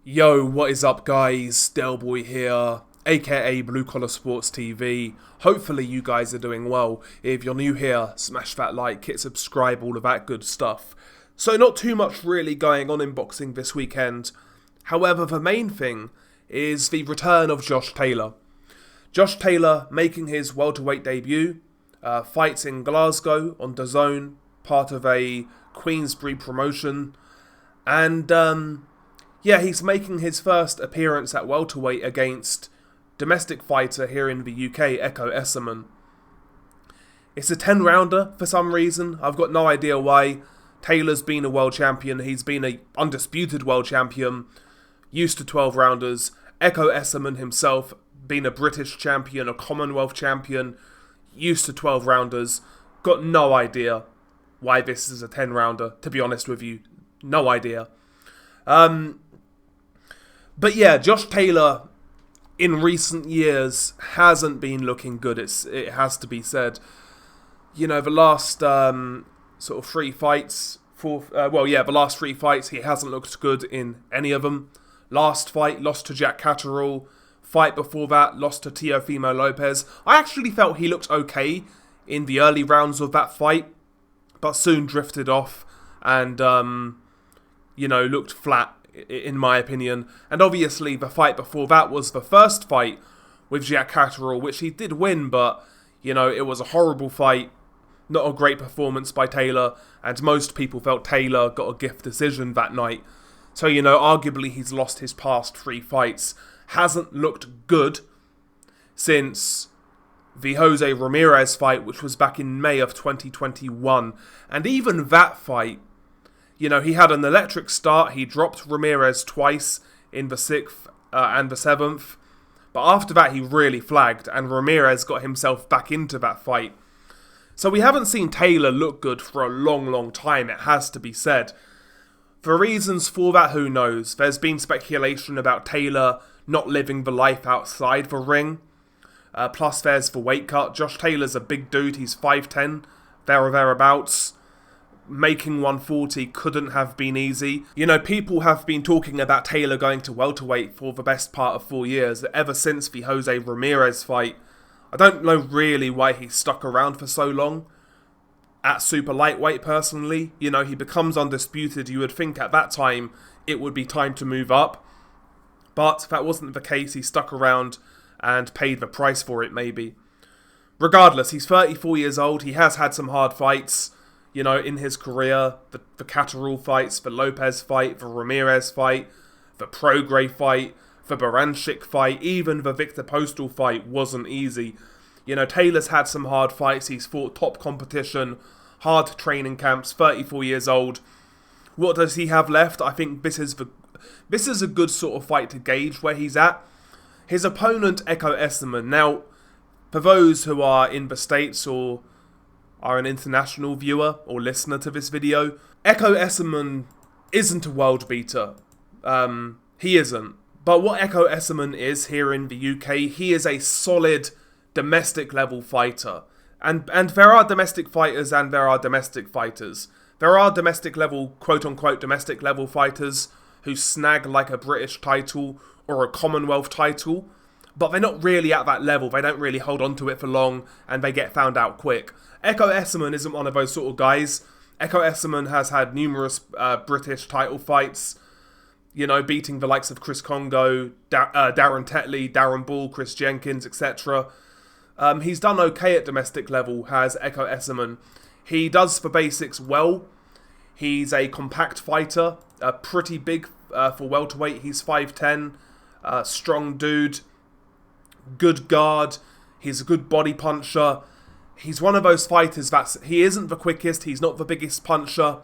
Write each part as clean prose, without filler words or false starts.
Yo, what is up guys? Delboy here, aka Blue Collar Sports TV. Hopefully you guys are doing well. If you're new here, smash that like, hit subscribe, all of that good stuff. So not too much really going on in boxing this weekend. However, the main thing is the return of Josh Taylor. Josh Taylor making his welterweight debut, fights in Glasgow on DAZN, part of a Queensberry promotion. And yeah, he's making his first appearance at welterweight against domestic fighter here in the UK, Ekow Essuman. It's a 10-rounder for some reason. I've got no idea why. Taylor's been a world champion. He's been a undisputed world champion, used to 12-rounders. Eko Essuman himself, been a British champion, a Commonwealth champion, used to 12-rounders. Got no idea why this is a 10-rounder, to be honest with you. No idea. But yeah, Josh Taylor in recent years hasn't been looking good. It has to be said. You know, the last sort of three fights, the last three fights, he hasn't looked good in any of them. Last fight, lost to Jack Catterall. Fight before that, lost to Teofimo Lopez. I actually felt he looked okay in the early rounds of that fight, but soon drifted off and, looked flat, in my opinion. And obviously the fight before that was the first fight with Jack Catterall, which he did win, but, it was a horrible fight. Not a great performance by Taylor, and most people felt Taylor got a gift decision that night. So, arguably he's lost his past three fights. Hasn't looked good since the Jose Ramirez fight, which was back in May of 2021. And even that fight, he had an electric start. He dropped Ramirez twice in the 6th and the 7th. But after that, he really flagged, and Ramirez got himself back into that fight. So we haven't seen Taylor look good for a long, long time, it has to be said. For reasons for that, who knows? There's been speculation about Taylor not living the life outside the ring. Plus there's the weight cut. Josh Taylor's a big dude, he's 5'10", there or thereabouts. Making 140 couldn't have been easy. People have been talking about Taylor going to welterweight for the best part of 4 years, ever since the Jose Ramirez fight. I don't know really why he stuck around for so long at super lightweight, personally. He becomes undisputed. You would think at that time it would be time to move up. But that wasn't the case. He stuck around and paid the price for it, maybe. Regardless, he's 34 years old. He has had some hard fights, in his career. The Catterall fights, the Lopez fight, the Ramirez fight, the Prograis fight, the Baranchik fight, even the Victor Postal fight wasn't easy. Taylor's had some hard fights. He's fought top competition, hard training camps, 34 years old. What does he have left? I think this is a good sort of fight to gauge where he's at. His opponent, Ekow Essuman. Now, for those who are in the States or are an international viewer or listener to this video, Ekow Essuman isn't a world beater. He isn't. But what Ekow Essuman is here in the UK, he is a solid domestic level fighter. And there are domestic fighters and there are domestic fighters. There are domestic level, quote-unquote domestic level fighters who snag like a British title or a Commonwealth title, but they're not really at that level. They don't really hold on to it for long and they get found out quick. Ekow Essuman isn't one of those sort of guys. Ekow Essuman has had numerous British title fights, beating the likes of Chris Congo, Darren Tetley, Darren Ball, Chris Jenkins, etc. He's done okay at domestic level, has Ekow Essuman. He does the basics well. He's a compact fighter, pretty big for welterweight. He's 5'10", strong dude, good guard. He's a good body puncher. He's one of those fighters he isn't the quickest, he's not the biggest puncher,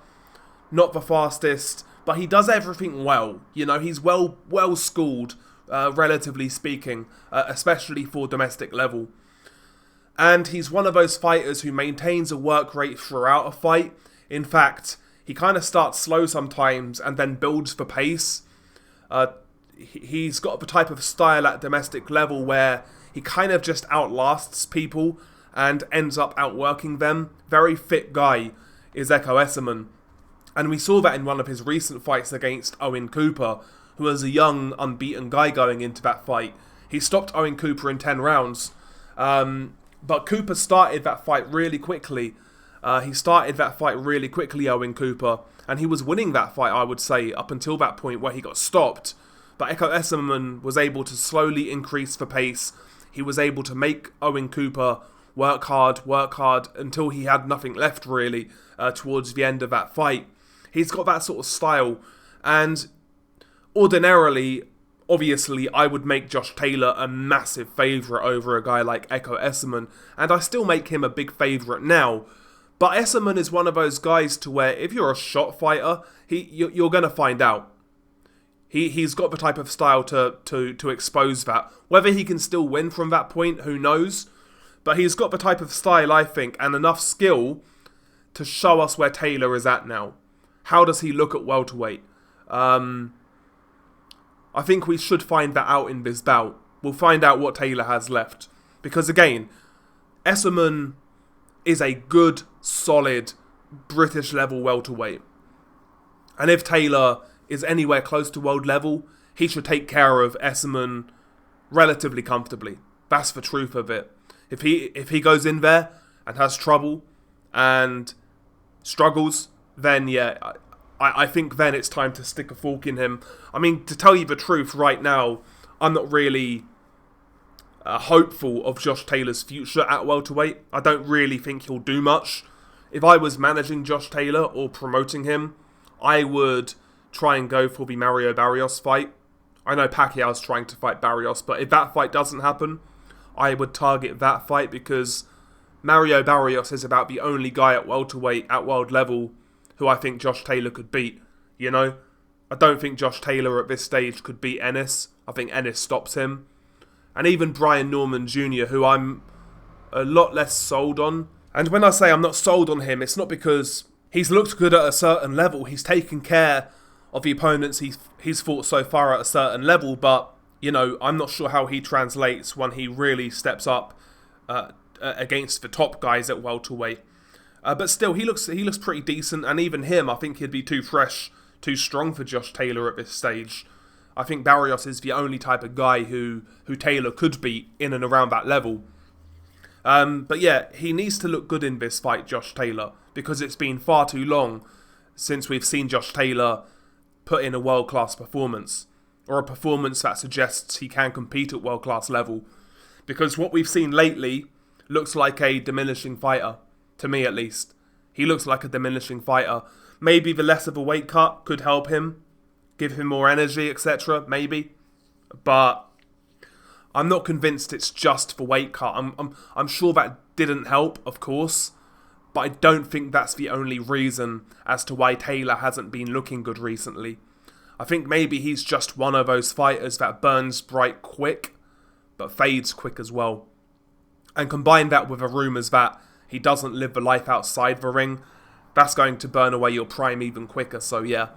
not the fastest, but he does everything well. He's well schooled, relatively speaking, especially for domestic level. And he's one of those fighters who maintains a work rate throughout a fight. In fact, he kind of starts slow sometimes and then builds the pace. He's got the type of style at domestic level where he kind of just outlasts people and ends up outworking them. Very fit guy is Ekow Essuman. And we saw that in one of his recent fights against Owen Cooper, who was a young, unbeaten guy going into that fight. He stopped Owen Cooper in 10 rounds. But Cooper started that fight really quickly. Owen Cooper. And he was winning that fight, I would say, up until that point where he got stopped. But Ekow Essuman was able to slowly increase the pace. He was able to make Owen Cooper work hard, until he had nothing left, really, towards the end of that fight. He's got that sort of style. And ordinarily, obviously, I would make Josh Taylor a massive favourite over a guy like Ekow Essuman. And I still make him a big favourite now. But Essuman is one of those guys to where if you're a shot fighter, you're going to find out. He's got the type of style to expose that. Whether he can still win from that point, who knows? But he's got the type of style, I think, and enough skill to show us where Taylor is at now. How does he look at welterweight? I think we should find that out in this bout. We'll find out what Taylor has left. Because again, Essuman is a good, solid, British level welterweight. And if Taylor is anywhere close to world level, he should take care of Essuman relatively comfortably. That's the truth of it. If he goes in there and has trouble and struggles, then yeah, I think then it's time to stick a fork in him. I mean, to tell you the truth right now, I'm not really hopeful of Josh Taylor's future at welterweight. I don't really think he'll do much. If I was managing Josh Taylor or promoting him, I would try and go for the Mario Barrios fight. I know Pacquiao's trying to fight Barrios, but if that fight doesn't happen, I would target that fight because Mario Barrios is about the only guy at welterweight, at world level, who I think Josh Taylor could beat, you know? I don't think Josh Taylor at this stage could beat Ennis. I think Ennis stops him. And even Brian Norman Jr., who I'm a lot less sold on. And when I say I'm not sold on him, it's not because he's looked good at a certain level. He's taken care of the opponents he's fought so far at a certain level, but, you know, I'm not sure how he translates when he really steps up against the top guys at welterweight. But still, he looks pretty decent, and even him, I think he'd be too fresh, too strong for Josh Taylor at this stage. I think Barrios is the only type of guy who Taylor could beat in and around that level. But yeah, he needs to look good in this fight, Josh Taylor, because it's been far too long since we've seen Josh Taylor put in a world-class performance, or a performance that suggests he can compete at world-class level. Because what we've seen lately looks like a diminishing fighter, to me at least. He looks like a diminishing fighter. Maybe the less of a weight cut could help him, give him more energy, etc. Maybe. But I'm not convinced it's just the weight cut. I'm sure that didn't help, of course, but I don't think that's the only reason as to why Taylor hasn't been looking good recently. I think maybe he's just one of those fighters that burns bright quick, but fades quick as well. And combine that with the rumours that he doesn't live the life outside the ring, that's going to burn away your prime even quicker, so yeah.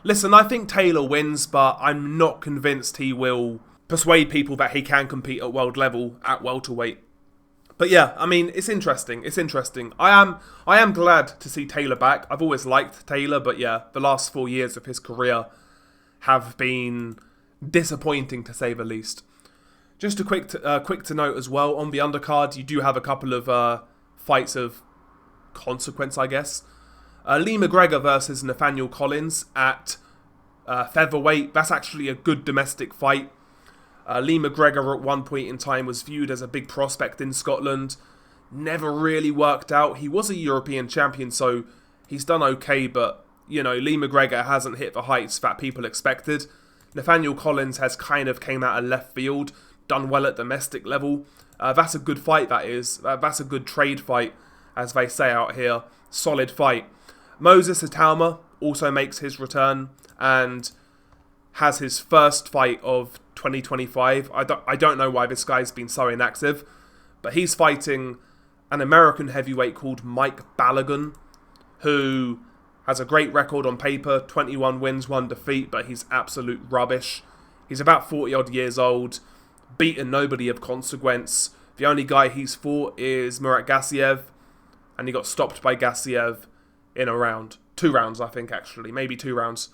Listen, I think Taylor wins, but I'm not convinced he will persuade people that he can compete at world level at welterweight. But yeah, I mean, it's interesting. I am glad to see Taylor back. I've always liked Taylor, but yeah, the last 4 years of his career have been disappointing, to say the least. Just a quick to note as well, on the undercard, you do have a couple of fights of consequence, I guess. Lee McGregor versus Nathaniel Collins at featherweight. That's actually a good domestic fight. Lee McGregor at one point in time was viewed as a big prospect in Scotland. Never really worked out. He was a European champion, so he's done okay, but, you know, Lee McGregor hasn't hit the heights that people expected. Nathaniel Collins has kind of came out of left field, done well at domestic level. That's a good fight, that is. That's a good trade fight, as they say out here. Solid fight. Moses Itauma also makes his return and has his first fight of 2025. I don't know why this guy's been so inactive, but he's fighting an American heavyweight called Mike Balogun, who has a great record on paper, 21 wins, 1 defeat, but he's absolute rubbish. He's about 40-odd years old, beaten nobody of consequence. The only guy he's fought is Murat Gassiev, and he got stopped by Gassiev in a round. 2 rounds, I think, actually. Maybe 2 rounds.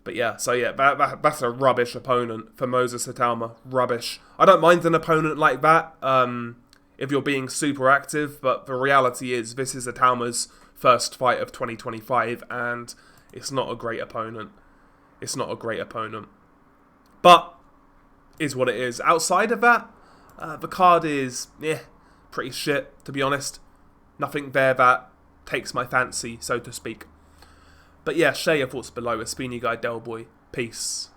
But yeah, so yeah, that's a rubbish opponent for Moses Itauma. Rubbish. I don't mind an opponent like that if you're being super active, but the reality is this is Itauma's first fight of 2025, and it's not a great opponent. It's not a great opponent. But, is what it is. Outside of that, the card is, pretty shit, to be honest. Nothing there that takes my fancy, so to speak. But yeah, share your thoughts below. It's been your guy Delboy. Peace.